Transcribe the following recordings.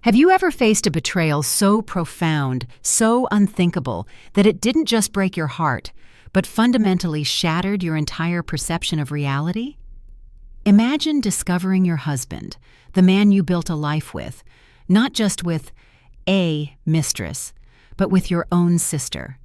Have you ever faced a betrayal so profound, so unthinkable, that it didn't just break your heart, but fundamentally shattered your entire perception of reality? Imagine discovering your husband, the man you built a life with, not just with a mistress, but with your own sister.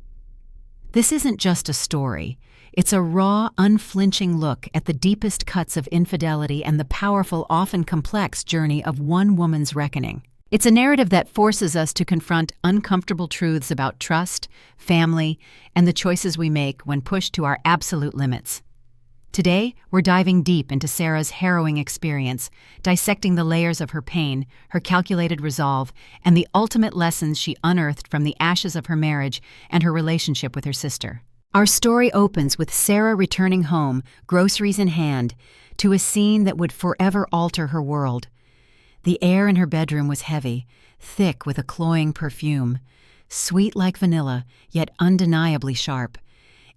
This isn't just a story. It's a raw, unflinching look at the deepest cuts of infidelity and the powerful, often complex journey of one woman's reckoning. It's a narrative that forces us to confront uncomfortable truths about trust, family, and the choices we make when pushed to our absolute limits. Today, we're diving deep into Sarah's harrowing experience, dissecting the layers of her pain, her calculated resolve, and the ultimate lessons she unearthed from the ashes of her marriage and her relationship with her sister. Our story opens with Sarah returning home, groceries in hand, to a scene that would forever alter her world. The air in her bedroom was heavy, thick with a cloying perfume, sweet like vanilla, yet undeniably sharp.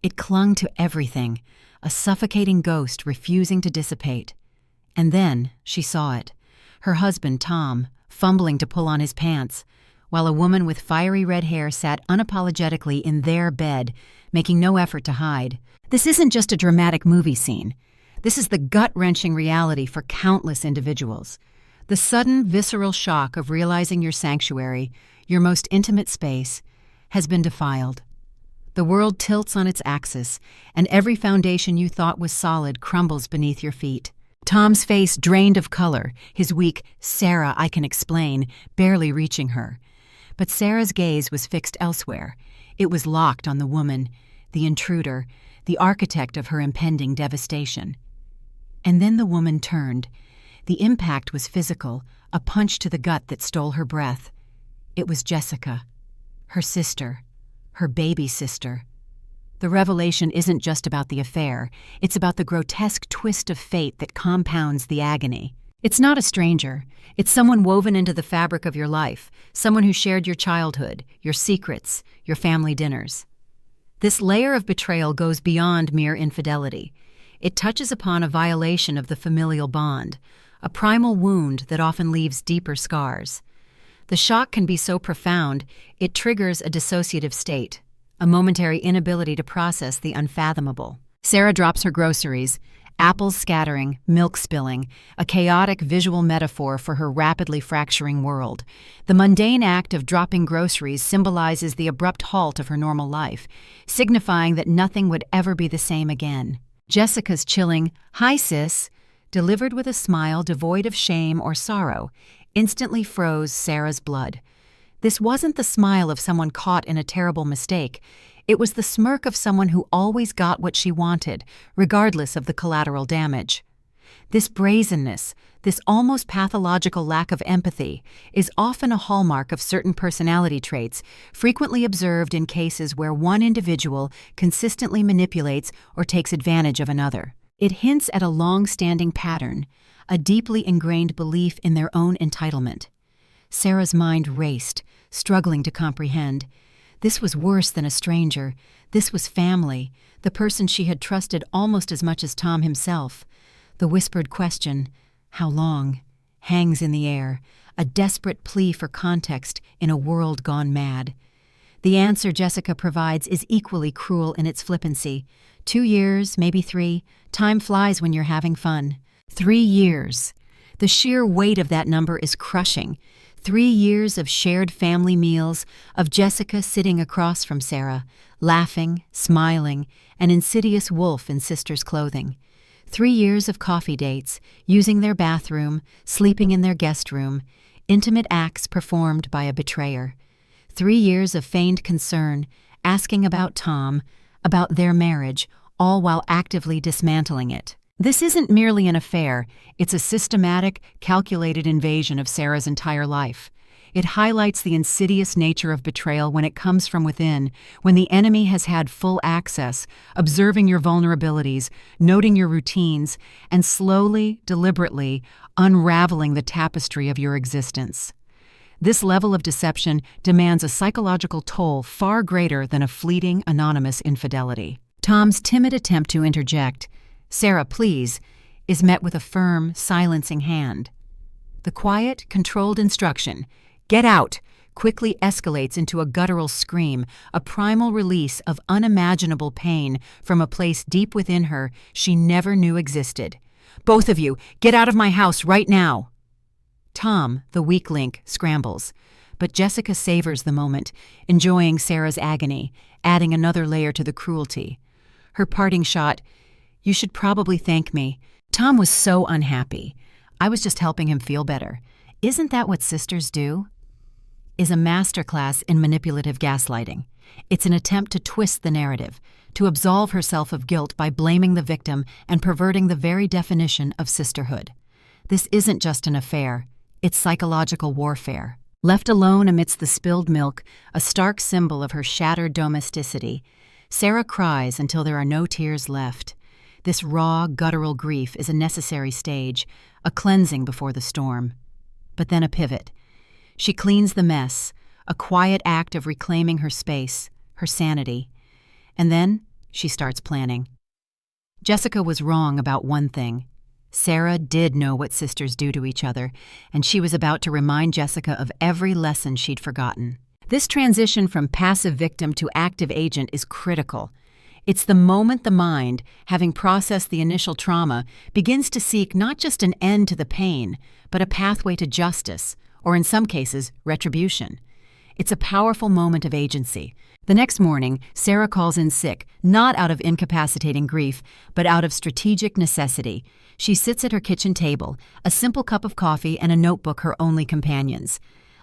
It clung to everything, a suffocating ghost refusing to dissipate. And then she saw it, her husband, Tom, fumbling to pull on his pants, while a woman with fiery red hair sat unapologetically in their bed, making no effort to hide. This isn't just a dramatic movie scene. This is the gut-wrenching reality for countless individuals. The sudden, visceral shock of realizing your sanctuary, your most intimate space, has been defiled. The world tilts on its axis, and every foundation you thought was solid crumbles beneath your feet. Tom's face drained of color, his weak, "Sarah, I can explain," barely reaching her. But Sarah's gaze was fixed elsewhere. It was locked on the woman, the intruder, the architect of her impending devastation. And then the woman turned. The impact was physical, a punch to the gut that stole her breath. It was Jessica, her sister, her baby sister. The revelation isn't just about the affair, it's about the grotesque twist of fate that compounds the agony. It's not a stranger. It's someone woven into the fabric of your life, someone who shared your childhood, your secrets, your family dinners. This layer of betrayal goes beyond mere infidelity. It touches upon a violation of the familial bond, a primal wound that often leaves deeper scars. The shock can be so profound, it triggers a dissociative state, a momentary inability to process the unfathomable. Sarah drops her groceries, apples scattering, milk spilling, a chaotic visual metaphor for her rapidly fracturing world. The mundane act of dropping groceries symbolizes the abrupt halt of her normal life, signifying that nothing would ever be the same again. Jessica's chilling, "Hi, sis," delivered with a smile devoid of shame or sorrow, instantly froze Sarah's blood. This wasn't the smile of someone caught in a terrible mistake. It was the smirk of someone who always got what she wanted, regardless of the collateral damage. This brazenness, this almost pathological lack of empathy, is often a hallmark of certain personality traits, frequently observed in cases where one individual consistently manipulates or takes advantage of another. It hints at a long-standing pattern, a deeply ingrained belief in their own entitlement. Sarah's mind raced, struggling to comprehend. This was worse than a stranger. This was family, the person she had trusted almost as much as Tom himself. The whispered question, "How long?" hangs in the air, a desperate plea for context in a world gone mad. The answer Jessica provides is equally cruel in its flippancy. 2 years, maybe 3. Time flies when you're having fun. 3 years. The sheer weight of that number is crushing. 3 years of shared family meals, of Jessica sitting across from Sarah, laughing, smiling, an insidious wolf in sister's clothing. 3 years of coffee dates, using their bathroom, sleeping in their guest room, intimate acts performed by a betrayer. 3 years of feigned concern, asking about Tom, about their marriage, all while actively dismantling it. This isn't merely an affair, it's a systematic, calculated invasion of Sarah's entire life. It highlights the insidious nature of betrayal when it comes from within, when the enemy has had full access, observing your vulnerabilities, noting your routines, and slowly, deliberately unraveling the tapestry of your existence. This level of deception demands a psychological toll far greater than a fleeting, anonymous infidelity. Tom's timid attempt to interject, "Sarah, please," is met with a firm, silencing hand. The quiet, controlled instruction, "Get out!" quickly escalates into a guttural scream, a primal release of unimaginable pain from a place deep within her she never knew existed. "Both of you, get out of my house right now!" Tom, the weak link, scrambles, but Jessica savors the moment, enjoying Sarah's agony, adding another layer to the cruelty. Her parting shot, "You should probably thank me. Tom was so unhappy. I was just helping him feel better. Isn't that what sisters do?" is a masterclass in manipulative gaslighting. It's an attempt to twist the narrative, to absolve herself of guilt by blaming the victim and perverting the very definition of sisterhood. This isn't just an affair, it's psychological warfare. Left alone amidst the spilled milk, a stark symbol of her shattered domesticity, Sarah cries until there are no tears left. This raw, guttural grief is a necessary stage, a cleansing before the storm. But then a pivot. She cleans the mess, a quiet act of reclaiming her space, her sanity. And then she starts planning. Jessica was wrong about one thing. Sarah did know what sisters do to each other, and she was about to remind Jessica of every lesson she'd forgotten. This transition from passive victim to active agent is critical. It's the moment the mind, having processed the initial trauma, begins to seek not just an end to the pain, but a pathway to justice, or in some cases, retribution. It's a powerful moment of agency. The next morning, Sarah calls in sick, not out of incapacitating grief, but out of strategic necessity. She sits at her kitchen table, a simple cup of coffee and a notebook her only companions.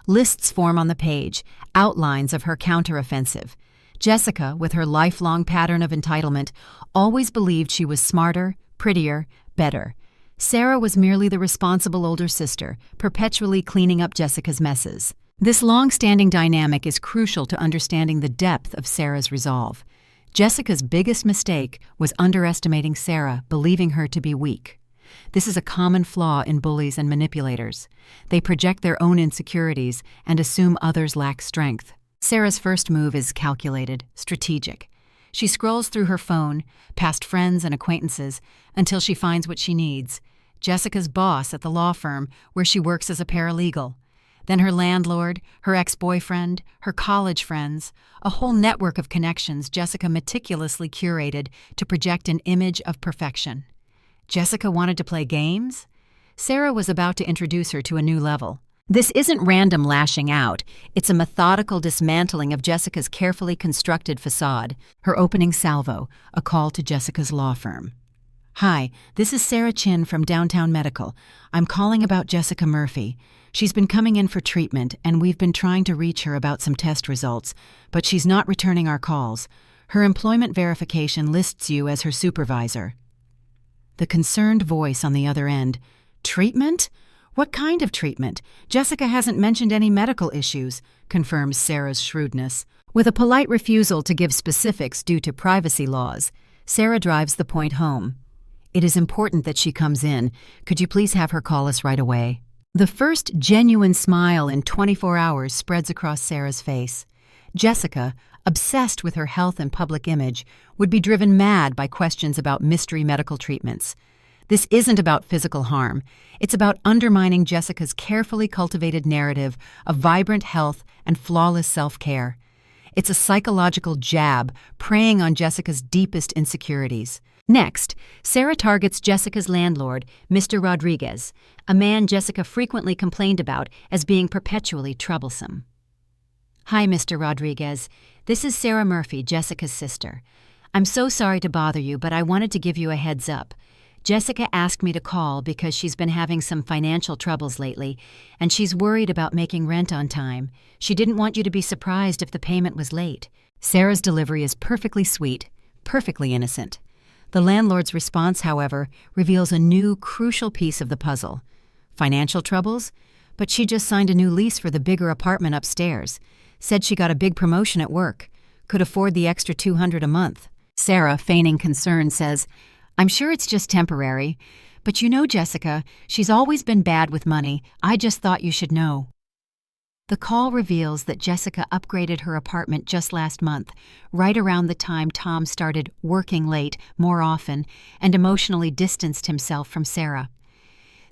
Lists form on the page, outlines of her counteroffensive. Jessica, with her lifelong pattern of entitlement, always believed she was smarter, prettier, better. Sarah was merely the responsible older sister, perpetually cleaning up Jessica's messes. This long-standing dynamic is crucial to understanding the depth of Sarah's resolve. Jessica's biggest mistake was underestimating Sarah, believing her to be weak. This is a common flaw in bullies and manipulators. They project their own insecurities and assume others lack strength. Sarah's first move is calculated, strategic. She scrolls through her phone, past friends and acquaintances, until she finds what she needs. Jessica's boss at the law firm where she works as a paralegal. Then her landlord, her ex-boyfriend, her college friends, a whole network of connections Jessica meticulously curated to project an image of perfection. Jessica wanted to play games? Sarah was about to introduce her to a new level. This isn't random lashing out. It's a methodical dismantling of Jessica's carefully constructed facade. Her opening salvo, a call to Jessica's law firm. "Hi, this is Sarah Chin from Downtown Medical. I'm calling about Jessica Murphy. She's been coming in for treatment, and we've been trying to reach her about some test results, but she's not returning our calls. Her employment verification lists you as her supervisor." The concerned voice on the other end. "Treatment? What kind of treatment? Jessica hasn't mentioned any medical issues," confirms Sarah's shrewdness. With a polite refusal to give specifics due to privacy laws, Sarah drives the point home. "It is important that she comes in. Could you please have her call us right away?" The first genuine smile in 24 hours spreads across Sarah's face. Jessica, obsessed with her health and public image, would be driven mad by questions about mystery medical treatments. This isn't about physical harm. It's about undermining Jessica's carefully cultivated narrative of vibrant health and flawless self-care. It's a psychological jab preying on Jessica's deepest insecurities. Next, Sarah targets Jessica's landlord, Mr. Rodriguez, a man Jessica frequently complained about as being perpetually troublesome. "Hi, Mr. Rodriguez. This is Sarah Murphy, Jessica's sister. I'm so sorry to bother you, but I wanted to give you a heads up. Jessica asked me to call because she's been having some financial troubles lately, and she's worried about making rent on time. She didn't want you to be surprised if the payment was late." Sarah's delivery is perfectly sweet, perfectly innocent. The landlord's response, however, reveals a new, crucial piece of the puzzle. Financial troubles? But she just signed a new lease for the bigger apartment upstairs. Said she got a big promotion at work. Could afford the extra $200 a month. Sarah, feigning concern, says, "I'm sure it's just temporary. But you know Jessica, she's always been bad with money. I just thought you should know." The call reveals that Jessica upgraded her apartment just last month, right around the time Tom started working late more often and emotionally distanced himself from Sarah.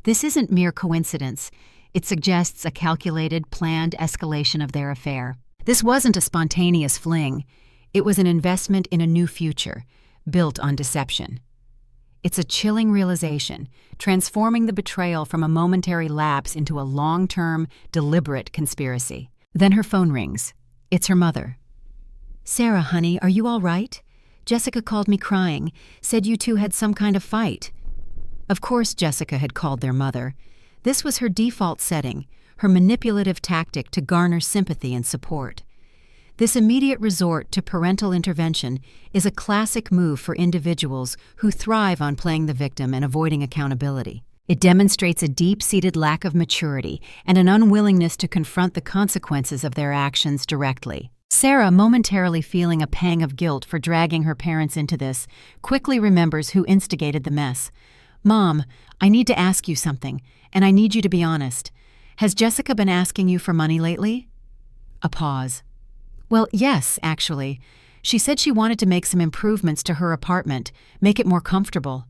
This isn't mere coincidence. It suggests a calculated, planned escalation of their affair. This wasn't a spontaneous fling. It was an investment in a new future, built on deception. It's a chilling realization, transforming the betrayal from a momentary lapse into a long-term, deliberate conspiracy. Then her phone rings. It's her mother. "Sarah, honey, are you all right? Jessica called me crying, said you two had some kind of fight." Of course Jessica had called their mother. This was her default setting, her manipulative tactic to garner sympathy and support. This immediate resort to parental intervention is a classic move for individuals who thrive on playing the victim and avoiding accountability. It demonstrates a deep-seated lack of maturity and an unwillingness to confront the consequences of their actions directly. Sarah, momentarily feeling a pang of guilt for dragging her parents into this, quickly remembers who instigated the mess. "Mom, I need to ask you something, and I need you to be honest. Has Jessica been asking you for money lately?" A pause. "Well, yes, actually. She said she wanted to make some improvements to her apartment, make it more comfortable."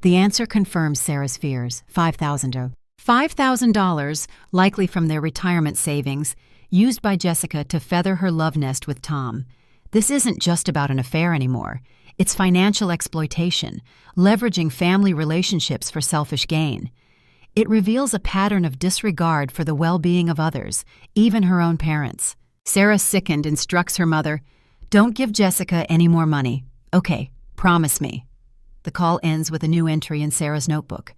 The answer confirms Sarah's fears. $5,000, likely from their retirement savings, used by Jessica to feather her love nest with Tom. This isn't just about an affair anymore. It's financial exploitation, leveraging family relationships for selfish gain. It reveals a pattern of disregard for the well-being of others, even her own parents. Sarah, sickened, instructs her mother, "Don't give Jessica any more money. Okay, promise me." The call ends with a new entry in Sarah's notebook.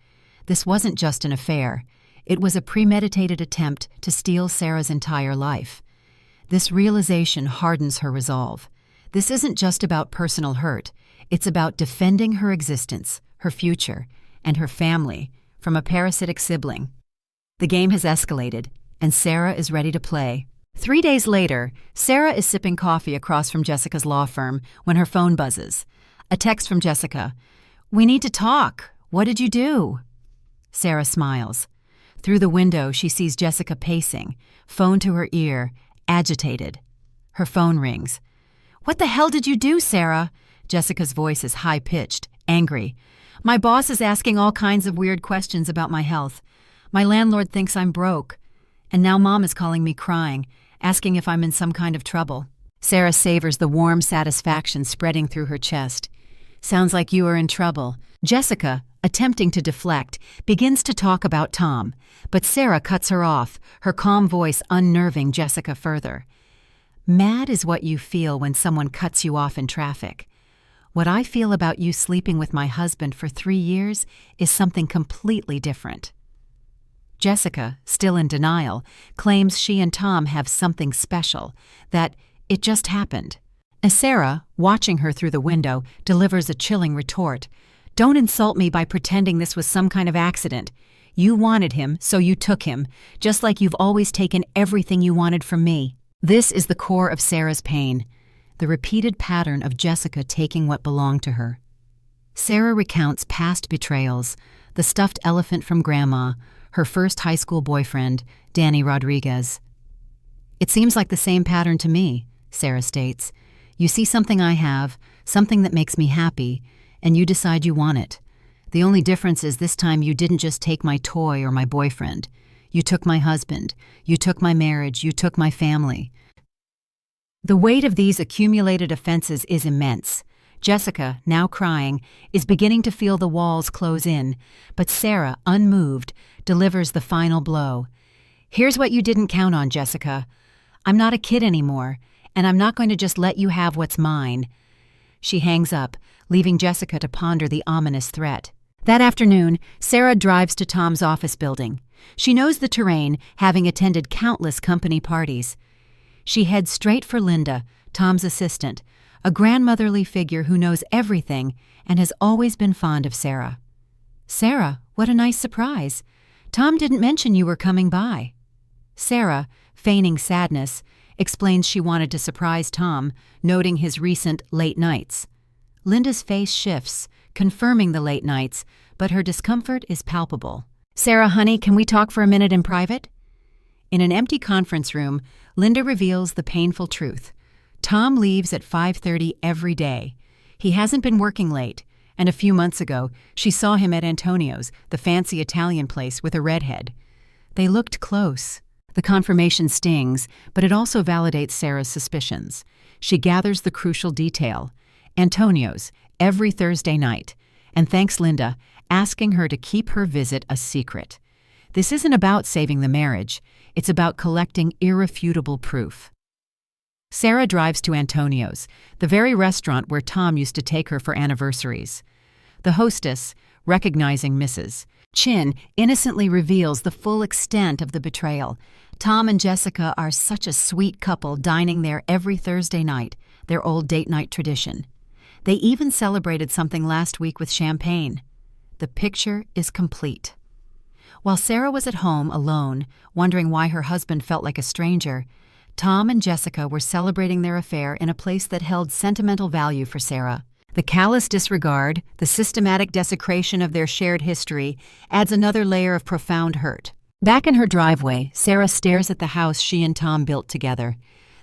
This wasn't just an affair. It was a premeditated attempt to steal Sarah's entire life. This realization hardens her resolve. This isn't just about personal hurt. It's about defending her existence, her future, and her family from a parasitic sibling. The game has escalated, and Sarah is ready to play. 3 days later, Sarah is sipping coffee across from Jessica's law firm when her phone buzzes. A text from Jessica. "We need to talk. What did you do?" Sarah smiles. Through the window, she sees Jessica pacing, phone to her ear, agitated. Her phone rings. "What the hell did you do, Sarah?" Jessica's voice is high-pitched, angry. "My boss is asking all kinds of weird questions about my health. My landlord thinks I'm broke. And now Mom is calling me crying, asking if I'm in some kind of trouble." Sarah savors the warm satisfaction spreading through her chest. "Sounds like you are in trouble." Jessica, attempting to deflect, begins to talk about Tom, but Sarah cuts her off, her calm voice unnerving Jessica further. "Mad is what you feel when someone cuts you off in traffic. What I feel about you sleeping with my husband for 3 years is something completely different." Jessica, still in denial, claims she and Tom have something special, that it just happened. As Sarah, watching her through the window, delivers a chilling retort. "Don't insult me by pretending this was some kind of accident. You wanted him, so you took him, just like you've always taken everything you wanted from me." This is the core of Sarah's pain, the repeated pattern of Jessica taking what belonged to her. Sarah recounts past betrayals, the stuffed elephant from Grandma, her first high school boyfriend, Danny Rodriguez. "It seems like the same pattern to me," Sarah states. "You see something I have, something that makes me happy, and you decide you want it. The only difference is this time you didn't just take my toy or my boyfriend. You took my husband, you took my marriage, you took my family." The weight of these accumulated offenses is immense. Jessica, now crying, is beginning to feel the walls close in, but Sarah, unmoved, delivers the final blow. "Here's what you didn't count on, Jessica. I'm not a kid anymore, and I'm not going to just let you have what's mine." She hangs up, leaving Jessica to ponder the ominous threat. That afternoon, Sarah drives to Tom's office building. She knows the terrain, having attended countless company parties. She heads straight for Linda, Tom's assistant, a grandmotherly figure who knows everything and has always been fond of Sarah. "Sarah, what a nice surprise. Tom didn't mention you were coming by." Sarah, feigning sadness, explains she wanted to surprise Tom, noting his recent late nights. Linda's face shifts, confirming the late nights, but her discomfort is palpable. "Sarah, honey, can we talk for a minute in private?" In an empty conference room, Linda reveals the painful truth. Tom leaves at 5:30 every day. He hasn't been working late, and a few months ago, she saw him at Antonio's, the fancy Italian place with a redhead. They looked close. The confirmation stings, but it also validates Sarah's suspicions. She gathers the crucial detail. Antonio's, every Thursday night, and thanks Linda, asking her to keep her visit a secret. This isn't about saving the marriage. It's about collecting irrefutable proof. Sarah drives to Antonio's, the very restaurant where Tom used to take her for anniversaries. The hostess, recognizing Mrs. Chin, innocently reveals the full extent of the betrayal. Tom and Jessica are such a sweet couple dining there every Thursday night, their old date night tradition. They even celebrated something last week with champagne. The picture is complete. While Sarah was at home alone, wondering why her husband felt like a stranger, Tom and Jessica were celebrating their affair in a place that held sentimental value for Sarah. The callous disregard, the systematic desecration of their shared history, adds another layer of profound hurt. Back in her driveway, Sarah stares at the house she and Tom built together.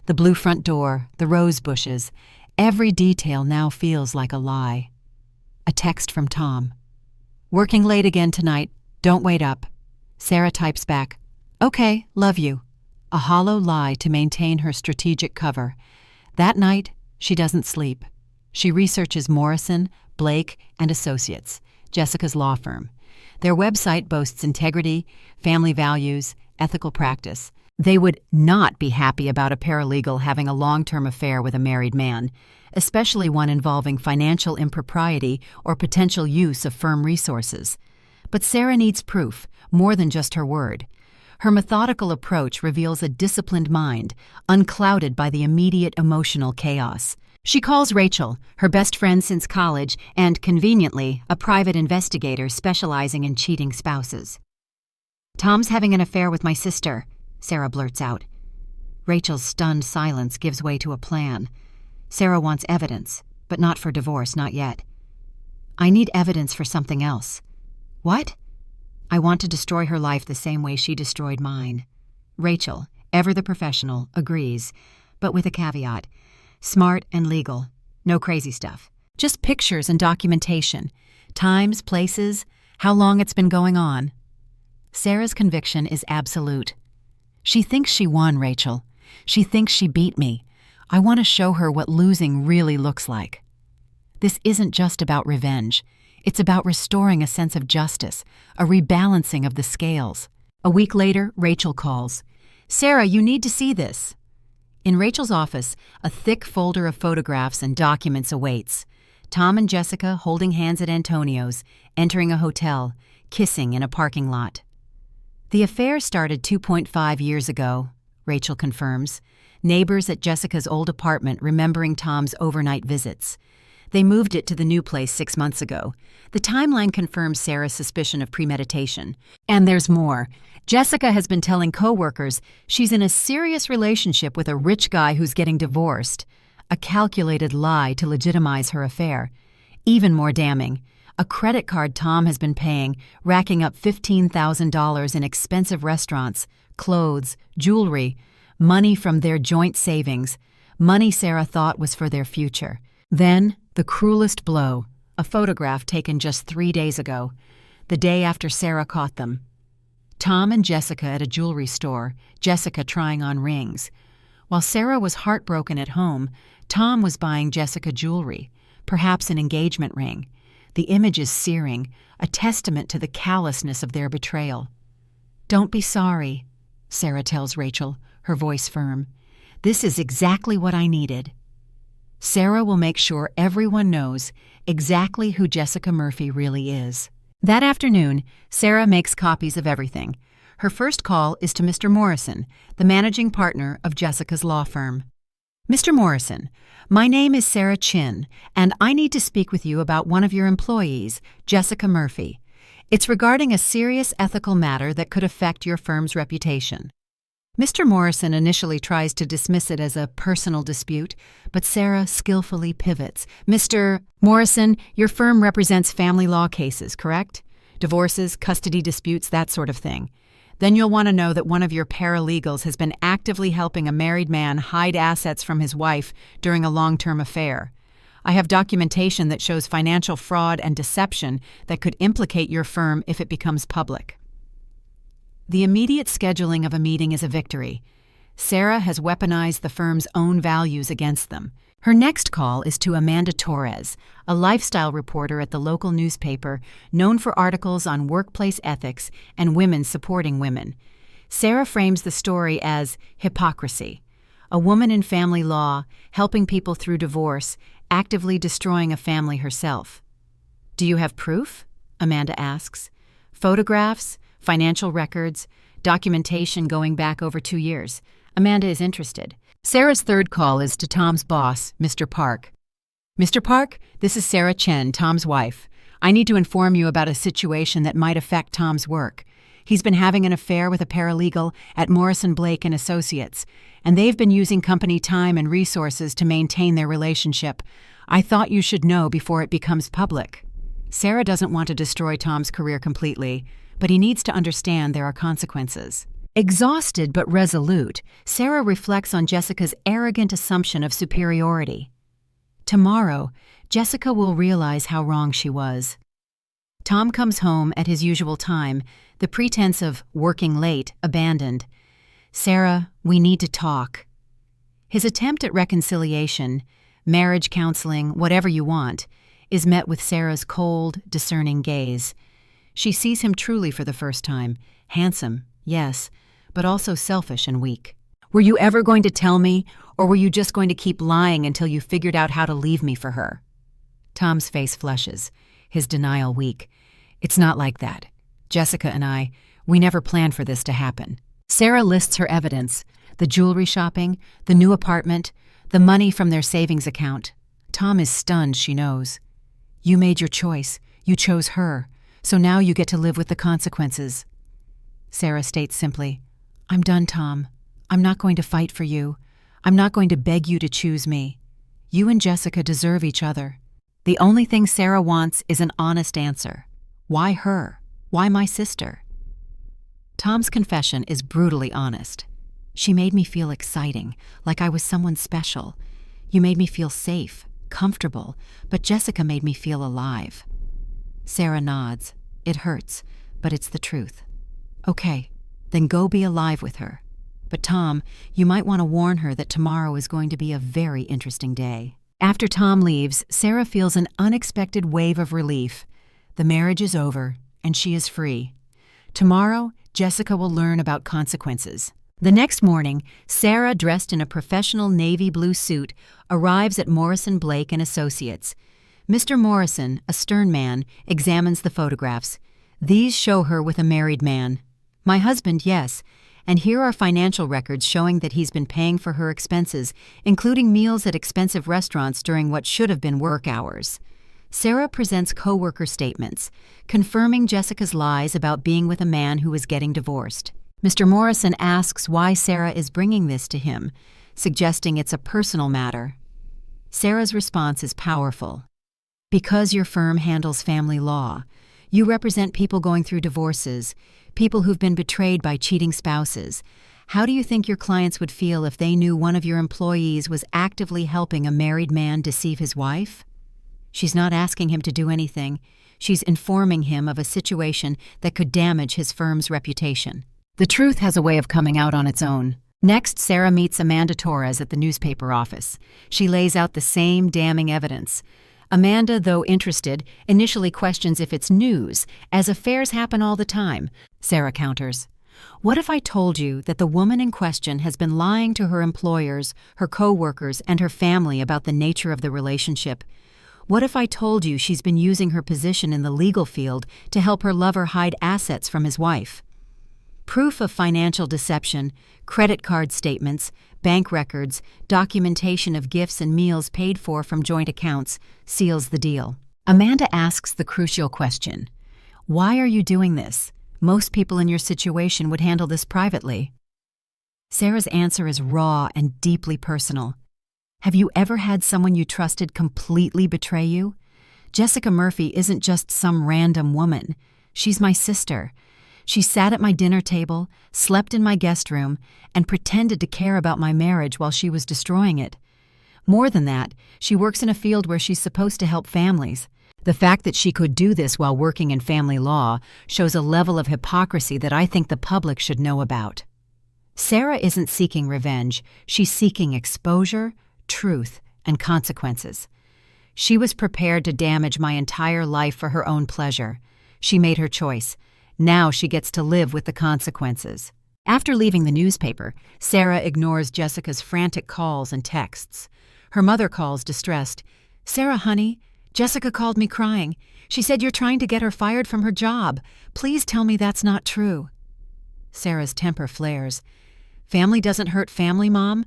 The blue front door, the rose bushes, every detail now feels like a lie. A text from Tom. "Working late again tonight. Don't wait up." Sarah types back, "Okay, love you." A hollow lie to maintain her strategic cover. That night, she doesn't sleep. She researches Morrison, Blake, and Associates, Jessica's law firm. Their website boasts integrity, family values, ethical practice. They would not be happy about a paralegal having a long-term affair with a married man, especially one involving financial impropriety or potential use of firm resources. But Sarah needs proof, more than just her word. Her methodical approach reveals a disciplined mind, unclouded by the immediate emotional chaos. She calls Rachel, her best friend since college, and, conveniently, a private investigator specializing in cheating spouses. "Tom's having an affair with my sister," Sarah blurts out. Rachel's stunned silence gives way to a plan. Sarah wants evidence, but not for divorce, not yet. "I need evidence for something else." "What?" "I want to destroy her life the same way she destroyed mine." Rachel, ever the professional, agrees, but with a caveat. Smart and legal. No crazy stuff. Just pictures and documentation. Times, places, how long it's been going on. Sarah's conviction is absolute. She thinks she won, Rachel. She thinks she beat me. I want to show her what losing really looks like. This isn't just about revenge. It's about restoring a sense of justice, a rebalancing of the scales. A week later, Rachel calls. "Sarah, you need to see this." In Rachel's office, a thick folder of photographs and documents awaits. Tom and Jessica holding hands at Antonio's, entering a hotel, kissing in a parking lot. The affair started 2.5 years ago, Rachel confirms. Neighbors at Jessica's old apartment remembering Tom's overnight visits. They moved it to the new place 6 months ago. The timeline confirms Sarah's suspicion of premeditation. And there's more. Jessica has been telling coworkers she's in a serious relationship with a rich guy who's getting divorced. A calculated lie to legitimize her affair. Even more damning, a credit card Tom has been paying, racking up $15,000 in expensive restaurants, clothes, jewelry, money from their joint savings, money Sarah thought was for their future. Then, the cruelest blow, a photograph taken just 3 days ago, the day after Sarah caught them. Tom and Jessica at a jewelry store, Jessica trying on rings. While Sarah was heartbroken at home, Tom was buying Jessica jewelry, perhaps an engagement ring. The image is searing, a testament to the callousness of their betrayal. "Don't be sorry," Sarah tells Rachel, her voice firm. "This is exactly what I needed." Sarah will make sure everyone knows exactly who Jessica Murphy really is. That afternoon, Sarah makes copies of everything. Her first call is to Mr. Morrison, the managing partner of Jessica's law firm. "Mr. Morrison, my name is Sarah Chin, and I need to speak with you about one of your employees, Jessica Murphy. It's regarding a serious ethical matter that could affect your firm's reputation." Mr. Morrison initially tries to dismiss it as a personal dispute, but Sarah skillfully pivots. "Mr. Morrison, your firm represents family law cases, correct? Divorces, custody disputes, that sort of thing. Then you'll want to know that one of your paralegals has been actively helping a married man hide assets from his wife during a long-term affair. I have documentation that shows financial fraud and deception that could implicate your firm if it becomes public." The immediate scheduling of a meeting is a victory. Sarah has weaponized the firm's own values against them. Her next call is to Amanda Torres, a lifestyle reporter at the local newspaper known for articles on workplace ethics and women supporting women. Sarah frames the story as hypocrisy. A woman in family law, helping people through divorce, actively destroying a family herself. "Do you have proof?" Amanda asks. "Photographs, financial records, documentation going back over 2 years." Amanda is interested. Sarah's third call is to Tom's boss, Mr. Park. "Mr. Park, this is Sarah Chen, Tom's wife. I need to inform you about a situation that might affect Tom's work. He's been having an affair with a paralegal at Morrison Blake and Associates, and they've been using company time and resources to maintain their relationship. I thought you should know before it becomes public." Sarah doesn't want to destroy Tom's career completely, but he needs to understand there are consequences. Exhausted but resolute, Sarah reflects on Jessica's arrogant assumption of superiority. Tomorrow, Jessica will realize how wrong she was. Tom comes home at his usual time, the pretense of working late abandoned. "Sarah, we need to talk." His attempt at reconciliation, marriage counseling, whatever you want, is met with Sarah's cold, discerning gaze. She sees him truly for the first time, handsome, yes, but also selfish and weak. "Were you ever going to tell me, or were you just going to keep lying until you figured out how to leave me for her?" Tom's face flushes, his denial weak. "It's not like that. Jessica and we never planned for this to happen." Sarah lists her evidence: the jewelry shopping, the new apartment, the money from their savings account. Tom is stunned, she knows. "You made your choice. You chose her. So now you get to live with the consequences." Sarah states simply, "I'm done, Tom. I'm not going to fight for you. I'm not going to beg you to choose me. You and Jessica deserve each other." The only thing Sarah wants is an honest answer. Why her? Why my sister? Tom's confession is brutally honest. "She made me feel exciting, like I was someone special. You made me feel safe, comfortable, but Jessica made me feel alive." Sarah nods. It hurts, but it's the truth. "Okay, then go be alive with her. But Tom, you might want to warn her that tomorrow is going to be a very interesting day." After Tom leaves, Sarah feels an unexpected wave of relief. The marriage is over, and she is free. Tomorrow, Jessica will learn about consequences. The next morning, Sarah, dressed in a professional navy blue suit, arrives at Morrison Blake and Associates. Mr. Morrison, a stern man, examines the photographs. These show her with a married man. "My husband, yes. And here are financial records showing that he's been paying for her expenses, including meals at expensive restaurants during what should have been work hours." Sarah presents co-worker statements, confirming Jessica's lies about being with a man who was getting divorced. Mr. Morrison asks why Sarah is bringing this to him, suggesting it's a personal matter. Sarah's response is powerful. "Because your firm handles family law, you represent people going through divorces, people who've been betrayed by cheating spouses. How do you think your clients would feel if they knew one of your employees was actively helping a married man deceive his wife?" She's not asking him to do anything. She's informing him of a situation that could damage his firm's reputation. The truth has a way of coming out on its own. Next, Sarah meets Amanda Torres at the newspaper office. She lays out the same damning evidence. Amanda, though interested, initially questions if it's news, as affairs happen all the time. Sarah counters, "What if I told you that the woman in question has been lying to her employers, her co-workers, and her family about the nature of the relationship? What if I told you she's been using her position in the legal field to help her lover hide assets from his wife?" Proof of financial deception, credit card statements, bank records, documentation of gifts and meals paid for from joint accounts seals the deal. Amanda asks the crucial question, "Why are you doing this? Most people in your situation would handle this privately." Sarah's answer is raw and deeply personal. "Have you ever had someone you trusted completely betray you? Jessica Murphy isn't just some random woman. She's my sister. She sat at my dinner table, slept in my guest room, and pretended to care about my marriage while she was destroying it. More than that, she works in a field where she's supposed to help families. The fact that she could do this while working in family law shows a level of hypocrisy that I think the public should know about. Sarah isn't seeking revenge, she's seeking exposure, truth, and consequences. She was prepared to damage my entire life for her own pleasure. She made her choice. Now she gets to live with the consequences. After leaving the newspaper, Sarah ignores Jessica's frantic calls and texts. Her mother calls distressed. "Sarah, honey, Jessica called me crying. She said you're trying to get her fired from her job. Please tell me that's not true." Sarah's temper flares. "Family doesn't hurt family, Mom.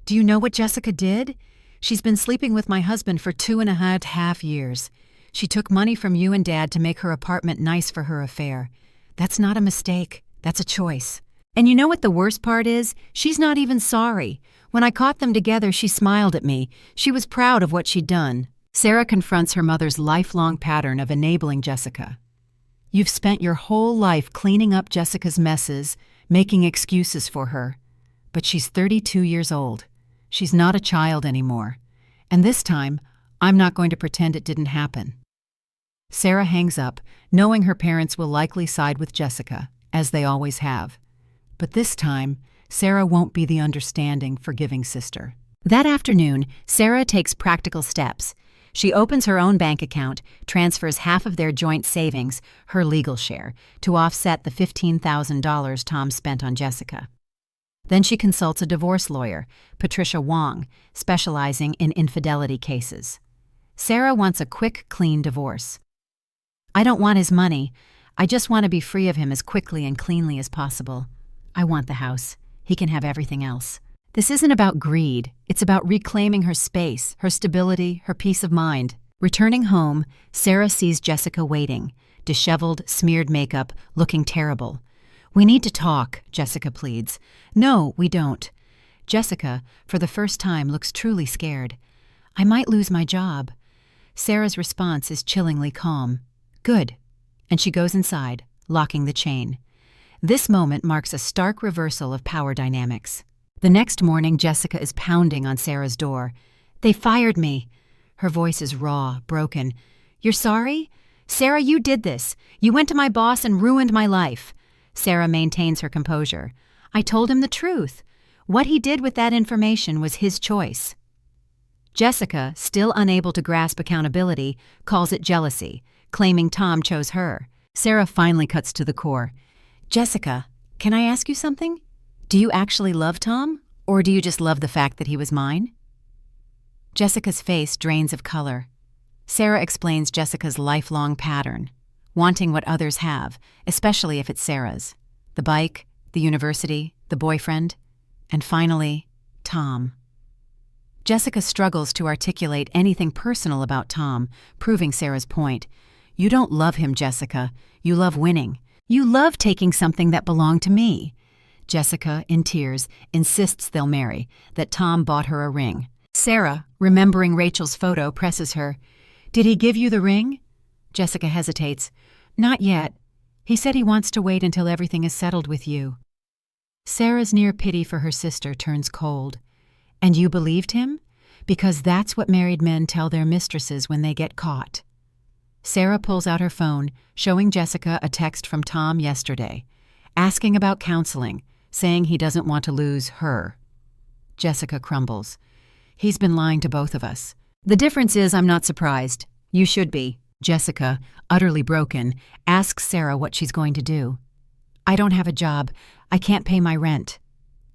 Do you know what Jessica did? She's been sleeping with my husband for 2.5 years. She took money from you and Dad to make her apartment nice for her affair. That's not a mistake. That's a choice. And you know what the worst part is? She's not even sorry. When I caught them together, she smiled at me. She was proud of what she'd done." Sarah confronts her mother's lifelong pattern of enabling Jessica. "You've spent your whole life cleaning up Jessica's messes, making excuses for her. But she's 32 years old. She's not a child anymore. And this time, I'm not going to pretend it didn't happen." Sarah hangs up, knowing her parents will likely side with Jessica, as they always have. But this time, Sarah won't be the understanding, forgiving sister. That afternoon, Sarah takes practical steps. She opens her own bank account, transfers half of their joint savings, her legal share, to offset the $15,000 Tom spent on Jessica. Then she consults a divorce lawyer, Patricia Wong, specializing in infidelity cases. Sarah wants a quick, clean divorce. "I don't want his money. I just want to be free of him as quickly and cleanly as possible. I want the house. He can have everything else." This isn't about greed. It's about reclaiming her space, her stability, her peace of mind. Returning home, Sarah sees Jessica waiting, disheveled, smeared makeup, looking terrible. "We need to talk," Jessica pleads. "No, we don't." Jessica, for the first time, looks truly scared. "I might lose my job." Sarah's response is chillingly calm. "Good." And she goes inside, locking the chain. This moment marks a stark reversal of power dynamics. The next morning, Jessica is pounding on Sarah's door. "They fired me." Her voice is raw, broken. "You're sorry? Sarah, you did this. You went to my boss and ruined my life." Sarah maintains her composure. "I told him the truth. What he did with that information was his choice." Jessica, still unable to grasp accountability, calls it jealousy, claiming Tom chose her. Sarah finally cuts to the core. "Jessica, can I ask you something? Do you actually love Tom, or do you just love the fact that he was mine?" Jessica's face drains of color. Sarah explains Jessica's lifelong pattern, wanting what others have, especially if it's Sarah's. The bike, the university, the boyfriend, and finally, Tom. Jessica struggles to articulate anything personal about Tom, proving Sarah's point. "You don't love him, Jessica. You love winning. You love taking something that belonged to me." Jessica, in tears, insists they'll marry, that Tom bought her a ring. Sarah, remembering Rachel's photo, presses her. "Did he give you the ring?" Jessica hesitates. "Not yet. He said he wants to wait until everything is settled with you." Sarah's near pity for her sister turns cold. "And you believed him? Because that's what married men tell their mistresses when they get caught." Sarah pulls out her phone, showing Jessica a text from Tom yesterday, asking about counseling, saying he doesn't want to lose her. Jessica crumbles. "He's been lying to both of us. The difference is I'm not surprised. You should be." Jessica, utterly broken, asks Sarah what she's going to do. "I don't have a job. I can't pay my rent."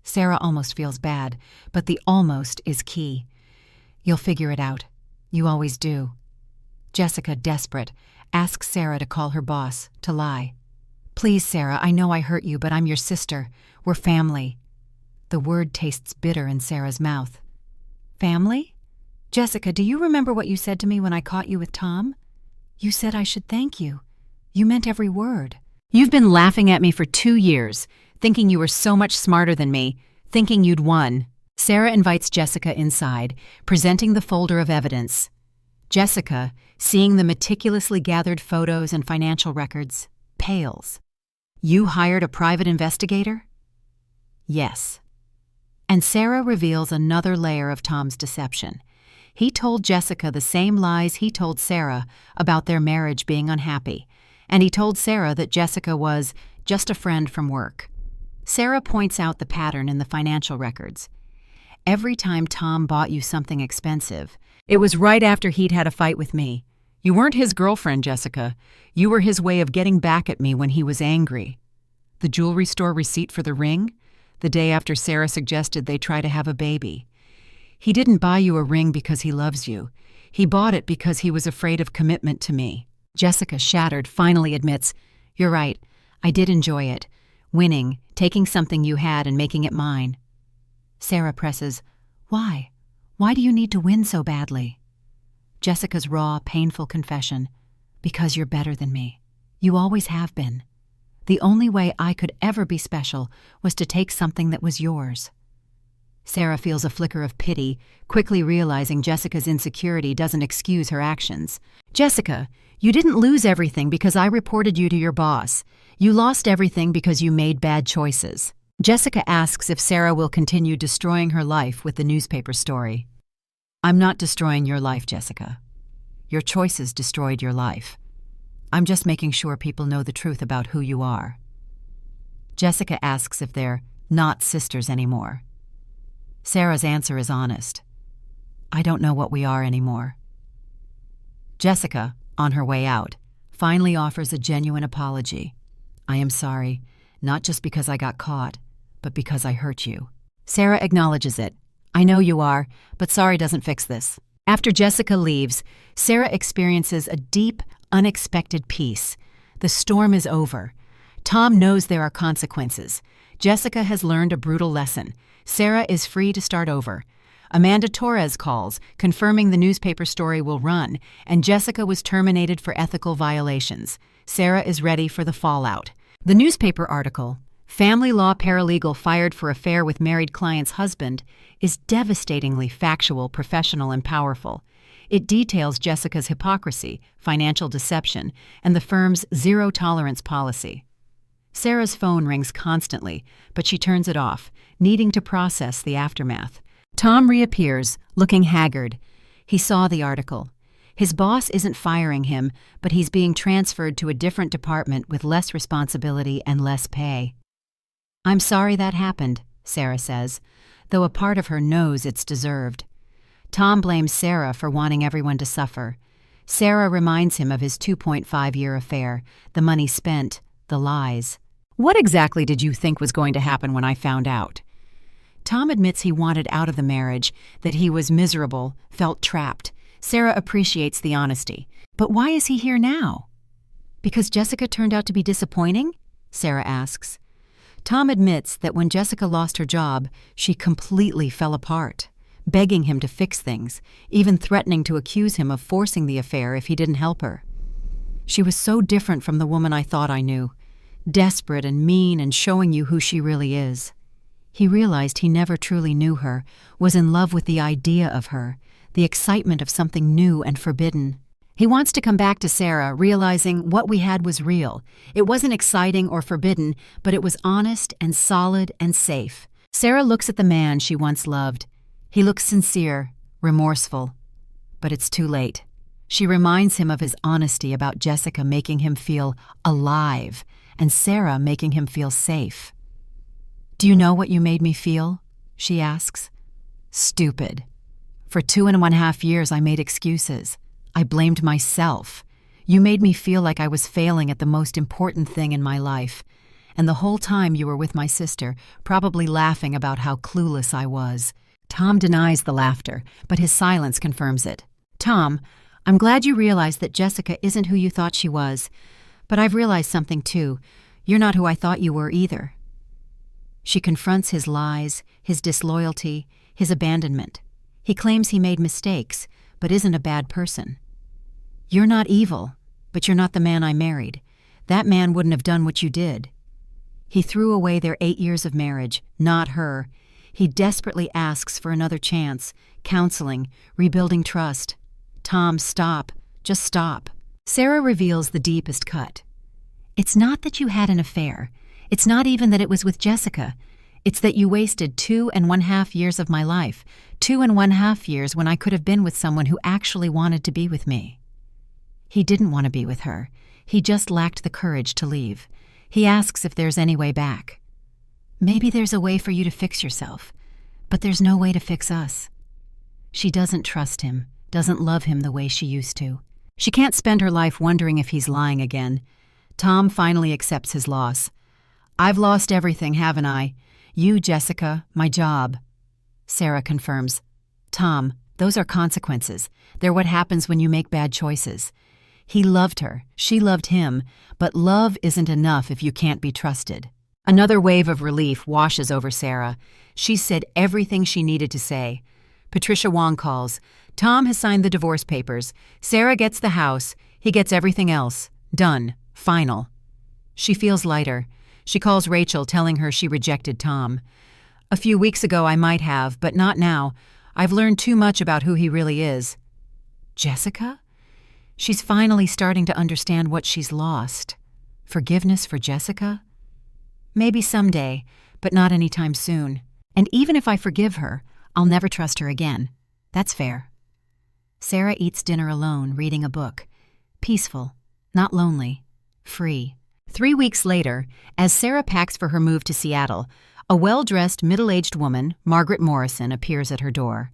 Sarah almost feels bad, but the almost is key. "You'll figure it out. You always do." Jessica, desperate, asks Sarah to call her boss, to lie. "Please, Sarah, I know I hurt you, but I'm your sister. We're family." The word tastes bitter in Sarah's mouth. "Family? Jessica, do you remember what you said to me when I caught you with Tom? You said I should thank you. You meant every word." "You've been laughing at me for 2 years, thinking you were so much smarter than me, thinking you'd won." Sarah invites Jessica inside, presenting the folder of evidence. Jessica, seeing the meticulously gathered photos and financial records, pales. "You hired a private investigator?" "Yes." And Sarah reveals another layer of Tom's deception. He told Jessica the same lies he told Sarah about their marriage being unhappy, and he told Sarah that Jessica was just a friend from work. Sarah points out the pattern in the financial records. Every time Tom bought you something expensive, it was right after he'd had a fight with me. You weren't his girlfriend, Jessica. You were his way of getting back at me when he was angry. The jewelry store receipt for the ring? The day after Sarah suggested they try to have a baby. He didn't buy you a ring because he loves you. He bought it because he was afraid of commitment to me. Jessica, shattered, finally admits, "You're right. I did enjoy it. Winning, taking something you had and making it mine." Sarah presses, "Why? Why do you need to win so badly?" Jessica's raw, painful confession, "Because you're better than me. You always have been. The only way I could ever be special was to take something that was yours." Sarah feels a flicker of pity, quickly realizing Jessica's insecurity doesn't excuse her actions. "Jessica, you didn't lose everything because I reported you to your boss. You lost everything because you made bad choices." Jessica asks if Sarah will continue destroying her life with the newspaper story. "I'm not destroying your life, Jessica. Your choices destroyed your life. I'm just making sure people know the truth about who you are." Jessica asks if they're not sisters anymore. Sarah's answer is honest. "I don't know what we are anymore." Jessica, on her way out, finally offers a genuine apology. "I am sorry, not just because I got caught, but because I hurt you." Sarah acknowledges it. "I know you are, but sorry doesn't fix this." After Jessica leaves, Sarah experiences a deep, unexpected peace. The storm is over. Tom knows there are consequences. Jessica has learned a brutal lesson. Sarah is free to start over. Amanda Torres calls, confirming the newspaper story will run, and Jessica was terminated for ethical violations. Sarah is ready for the fallout. The newspaper article, "Family Law Paralegal Fired for Affair with Married Client's Husband," is devastatingly factual, professional, and powerful. It details Jessica's hypocrisy, financial deception, and the firm's zero-tolerance policy. Sarah's phone rings constantly, but she turns it off, needing to process the aftermath. Tom reappears, looking haggard. He saw the article. His boss isn't firing him, but he's being transferred to a different department with less responsibility and less pay. "I'm sorry that happened," Sarah says, though a part of her knows it's deserved. Tom blames Sarah for wanting everyone to suffer. Sarah reminds him of his 2.5-year affair, the money spent, the lies. "What exactly did you think was going to happen when I found out?" Tom admits he wanted out of the marriage, that he was miserable, felt trapped. Sarah appreciates the honesty. "But why is he here now?" "Because Jessica turned out to be disappointing?" Sarah asks. Tom admits that when Jessica lost her job, she completely fell apart, begging him to fix things, even threatening to accuse him of forcing the affair if he didn't help her. "She was so different from the woman I thought I knew, desperate and mean and showing you who she really is." He realized he never truly knew her, was in love with the idea of her, the excitement of something new and forbidden. He wants to come back to Sarah, realizing what we had was real. It wasn't exciting or forbidden, but it was honest and solid and safe. Sarah looks at the man she once loved. He looks sincere, remorseful. But it's too late. She reminds him of his honesty about Jessica making him feel alive, and Sarah making him feel safe. "Do you know what you made me feel?" she asks. "Stupid. For 2.5 years I made excuses. I blamed myself. You made me feel like I was failing at the most important thing in my life. And the whole time you were with my sister, probably laughing about how clueless I was." Tom denies the laughter, but his silence confirms it. "Tom, I'm glad you realized that Jessica isn't who you thought she was. But I've realized something too. You're not who I thought you were either." She confronts his lies, his disloyalty, his abandonment. He claims he made mistakes, but isn't a bad person. "You're not evil, but you're not the man I married. That man wouldn't have done what you did." He threw away their 8 years of marriage, not her. He desperately asks for another chance, counseling, rebuilding trust. "Tom, stop. Just stop." Sarah reveals the deepest cut. "It's not that you had an affair. It's not even that it was with Jessica. It's that you wasted 2.5 years of my life, 2.5 years when I could have been with someone who actually wanted to be with me. He didn't want to be with her. He just lacked the courage to leave. He asks if there's any way back. Maybe there's a way for you to fix yourself, but there's no way to fix us. She doesn't trust him, doesn't love him the way she used to. She can't spend her life wondering if he's lying again. Tom finally accepts his loss. I've lost everything, haven't I? You, Jessica, my job. Sarah confirms. Tom, those are consequences. They're what happens when you make bad choices. He loved her, she loved him, but love isn't enough if you can't be trusted. Another wave of relief washes over Sarah. She said everything she needed to say. Patricia Wong calls. Tom has signed the divorce papers. Sarah gets the house. He gets everything else. Done. Final. She feels lighter. She calls Rachel, telling her she rejected Tom. A few weeks ago I might have, but not now. I've learned too much about who he really is. Jessica? She's finally starting to understand what she's lost. Forgiveness for Jessica? Maybe someday, but not anytime soon. And even if I forgive her, I'll never trust her again. That's fair. Sarah eats dinner alone, reading a book. Peaceful, not lonely, free. 3 weeks later, as Sarah packs for her move to Seattle, a well-dressed, middle-aged woman, Margaret Morrison, appears at her door.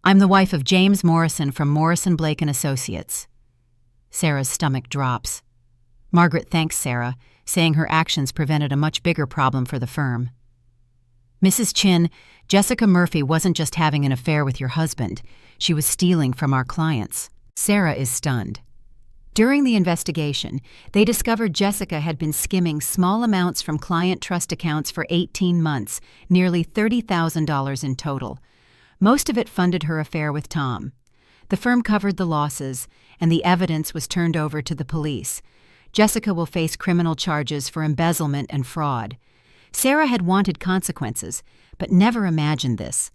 I'm the wife of James Morrison from Morrison, Blake & Associates. Sarah's stomach drops. Margaret thanks Sarah, saying her actions prevented a much bigger problem for the firm. Mrs. Chin, Jessica Murphy wasn't just having an affair with your husband. She was stealing from our clients. Sarah is stunned. During the investigation, they discovered Jessica had been skimming small amounts from client trust accounts for 18 months, nearly $30,000 in total. Most of it funded her affair with Tom. The firm covered the losses, and the evidence was turned over to the police. Jessica will face criminal charges for embezzlement and fraud. Sarah had wanted consequences, but never imagined this.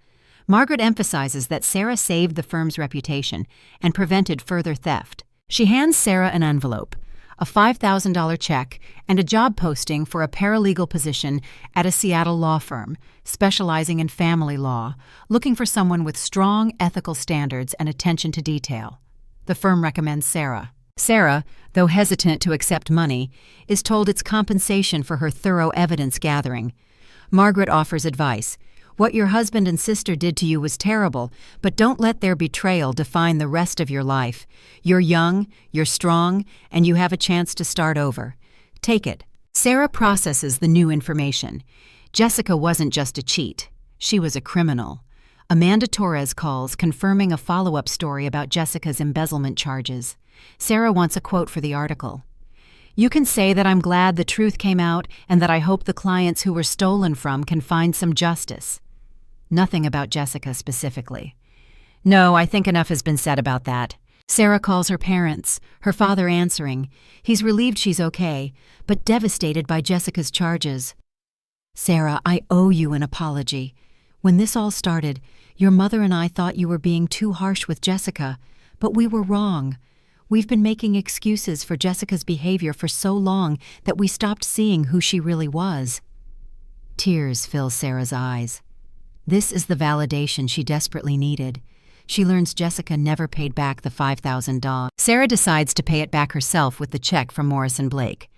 Margaret emphasizes that Sarah saved the firm's reputation and prevented further theft. She hands Sarah an envelope, a $5,000 check, and a job posting for a paralegal position at a Seattle law firm, specializing in family law, looking for someone with strong ethical standards and attention to detail. The firm recommends Sarah. Sarah, though hesitant to accept money, is told it's compensation for her thorough evidence gathering. Margaret offers advice. What your husband and sister did to you was terrible, but don't let their betrayal define the rest of your life. You're young, you're strong, and you have a chance to start over. Take it. Sarah processes the new information. Jessica wasn't just a cheat. She was a criminal. Amanda Torres calls, confirming a follow-up story about Jessica's embezzlement charges. Sarah wants a quote for the article. You can say that I'm glad the truth came out and that I hope the clients who were stolen from can find some justice. Nothing about Jessica specifically. No, I think enough has been said about that. Sarah calls her parents, her father answering. He's relieved she's okay, but devastated by Jessica's charges. Sarah, I owe you an apology. When this all started, your mother and I thought you were being too harsh with Jessica, but we were wrong. We've been making excuses for Jessica's behavior for so long that we stopped seeing who she really was. Tears fill Sarah's eyes. This is the validation she desperately needed. She learns Jessica never paid back the $5,000. Sarah decides to pay it back herself with the check from Morrison Blake.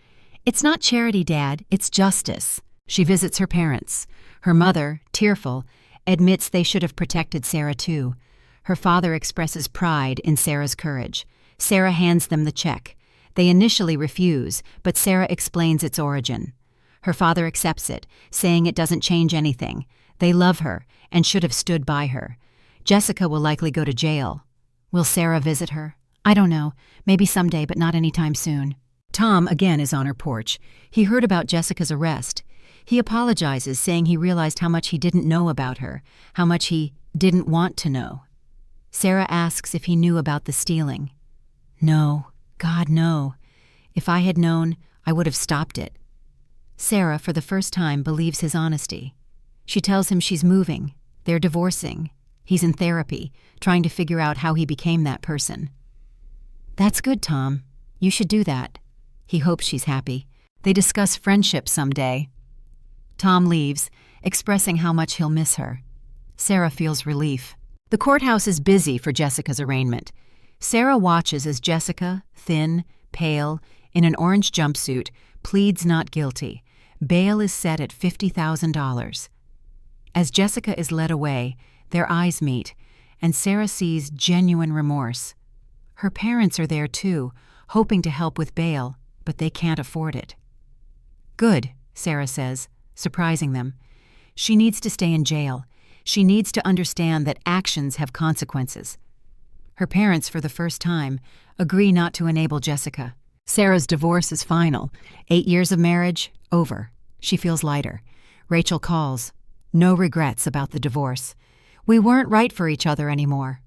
It's not charity, Dad, it's justice. She visits her parents. Her mother, tearful, admits they should have protected Sarah too. Her father expresses pride in Sarah's courage. Sarah hands them the check. They initially refuse, but Sarah explains its origin. Her father accepts it, saying it doesn't change anything. They love her and should have stood by her. Jessica will likely go to jail. Will Sarah visit her? I don't know. Maybe someday, but not anytime soon. Tom again is on her porch. He heard about Jessica's arrest. He apologizes, saying he realized how much he didn't know about her, how much he didn't want to know. Sarah asks if he knew about the stealing. No, God, no. If I had known, I would have stopped it. Sarah, for the first time, believes his honesty. She tells him she's moving. They're divorcing. He's in therapy, trying to figure out how he became that person. That's good, Tom. You should do that. He hopes she's happy. They discuss friendship someday. Tom leaves, expressing how much he'll miss her. Sarah feels relief. The courthouse is busy for Jessica's arraignment. Sarah watches as Jessica, thin, pale, in an orange jumpsuit, pleads not guilty. Bail is set at $50,000. As Jessica is led away, their eyes meet, and Sarah sees genuine remorse. Her parents are there too, hoping to help with bail, but they can't afford it. Good, Sarah says, surprising them. She needs to stay in jail. She needs to understand that actions have consequences. Her parents, for the first time, agree not to enable Jessica. Sarah's divorce is final. 8 years of marriage, over. She feels lighter. Rachel calls. No regrets about the divorce. We weren't right for each other anymore.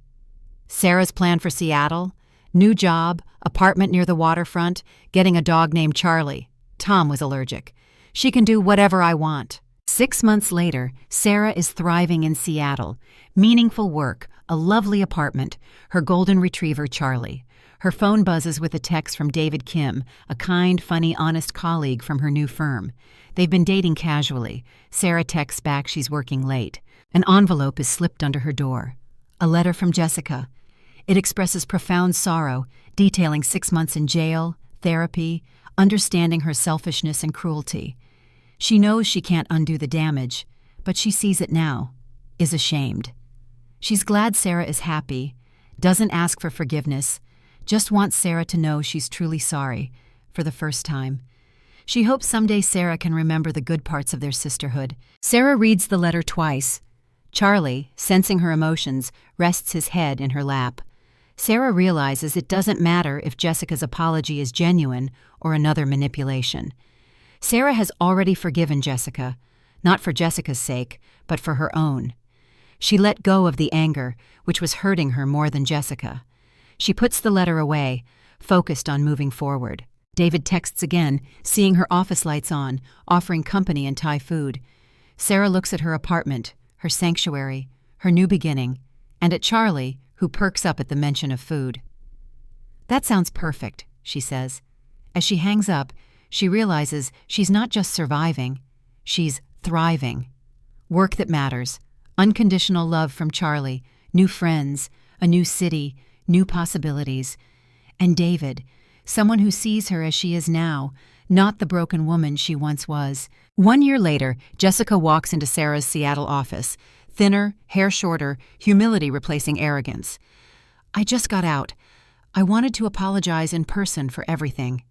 Sarah's plan for Seattle? New job, apartment near the waterfront, getting a dog named Charlie. Tom was allergic. She can do whatever I want. 6 months later, Sarah is thriving in Seattle. Meaningful work, a lovely apartment, her golden retriever Charlie. Her phone buzzes with a text from David Kim, a kind, funny, honest colleague from her new firm. They've been dating casually. Sarah texts back she's working late. An envelope is slipped under her door. A letter from Jessica. It expresses profound sorrow, detailing 6 months in jail, therapy, understanding her selfishness and cruelty. She knows she can't undo the damage, but she sees it now, is ashamed. She's glad Sarah is happy, doesn't ask for forgiveness, just wants Sarah to know she's truly sorry, for the first time. She hopes someday Sarah can remember the good parts of their sisterhood. Sarah reads the letter twice. Charlie, sensing her emotions, rests his head in her lap. Sarah realizes it doesn't matter if Jessica's apology is genuine or another manipulation. Sarah has already forgiven Jessica, not for Jessica's sake, but for her own. She let go of the anger, which was hurting her more than Jessica. She puts the letter away, focused on moving forward. David texts again, seeing her office lights on, offering company and Thai food. Sarah looks at her apartment, her sanctuary, her new beginning, and at Charlie, who perks up at the mention of food. That sounds perfect, she says. As she hangs up, she realizes she's not just surviving, she's thriving. Work that matters, unconditional love from Charlie, new friends, a new city, new possibilities. And David, someone who sees her as she is now, not the broken woman she once was. 1 year later, Jessica walks into Sarah's Seattle office. Thinner, hair shorter, humility replacing arrogance. I just got out. I wanted to apologize in person for everything.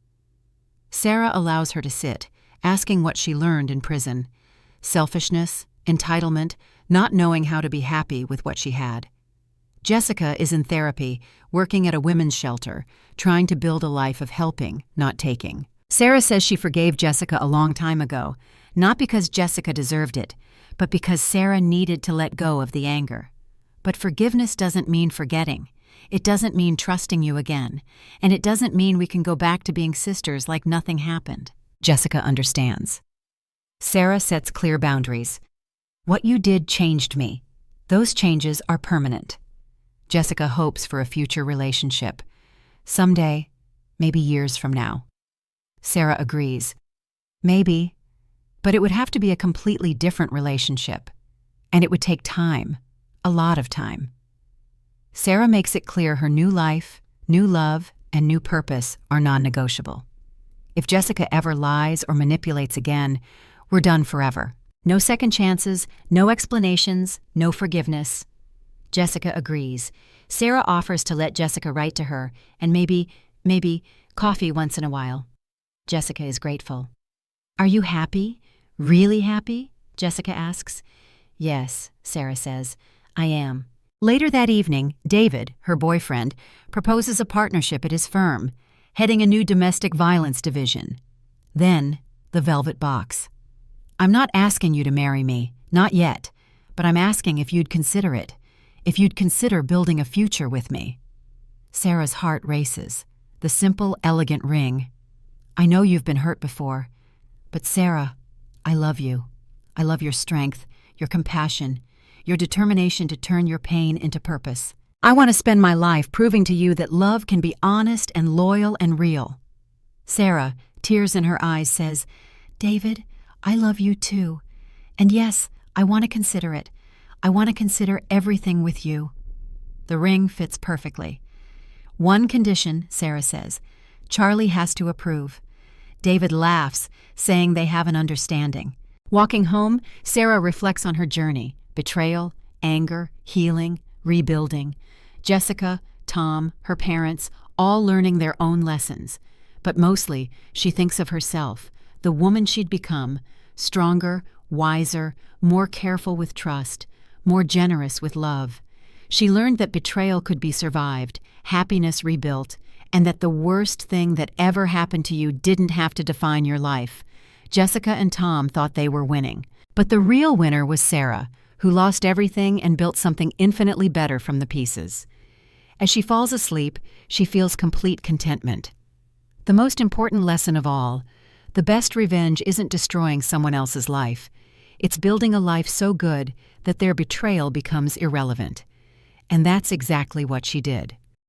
Sarah allows her to sit, asking what she learned in prison. Selfishness, entitlement, not knowing how to be happy with what she had. Jessica is in therapy, working at a women's shelter, trying to build a life of helping, not taking. Sarah says she forgave Jessica a long time ago, not because Jessica deserved it, but because Sarah needed to let go of the anger. But forgiveness doesn't mean forgetting. It doesn't mean trusting you again. And it doesn't mean we can go back to being sisters like nothing happened. Jessica understands. Sarah sets clear boundaries. What you did changed me. Those changes are permanent. Jessica hopes for a future relationship. Someday, maybe years from now. Sarah agrees. Maybe, but it would have to be a completely different relationship. And it would take time, a lot of time. Sarah makes it clear her new life, new love, and new purpose are non-negotiable. If Jessica ever lies or manipulates again, we're done forever. No second chances, no explanations, no forgiveness. Jessica agrees. Sarah offers to let Jessica write to her, and maybe, coffee once in a while. Jessica is grateful. Are you happy? Really happy? Jessica asks. Yes, Sarah says. I am. Later that evening, David, her boyfriend, proposes a partnership at his firm, heading a new domestic violence division. Then, the velvet box. I'm not asking you to marry me, not yet, but I'm asking if you'd consider it, if you'd consider building a future with me. Sarah's heart races. The simple, elegant ring. I know you've been hurt before, but Sarah, I love you. I love your strength, your compassion, your determination to turn your pain into purpose. I want to spend my life proving to you that love can be honest and loyal and real. Sarah, tears in her eyes, says, David, I love you too, And yes, I want to consider it. I want to consider everything with you. The ring fits perfectly. One condition, Sarah says. Charlie has to approve. David laughs, saying they have an understanding. Walking home, Sarah reflects on her journey: betrayal, anger, healing, rebuilding. Jessica, Tom, her parents, all learning their own lessons. But mostly, she thinks of herself, the woman she'd become, stronger, wiser, more careful with trust, more generous with love. She learned that betrayal could be survived, happiness rebuilt, and that the worst thing that ever happened to you didn't have to define your life. Jessica and Tom thought they were winning. But the real winner was Sarah, who lost everything and built something infinitely better from the pieces. As she falls asleep, she feels complete contentment. The most important lesson of all: the best revenge isn't destroying someone else's life. It's building a life so good that their betrayal becomes irrelevant. And that's exactly what she did.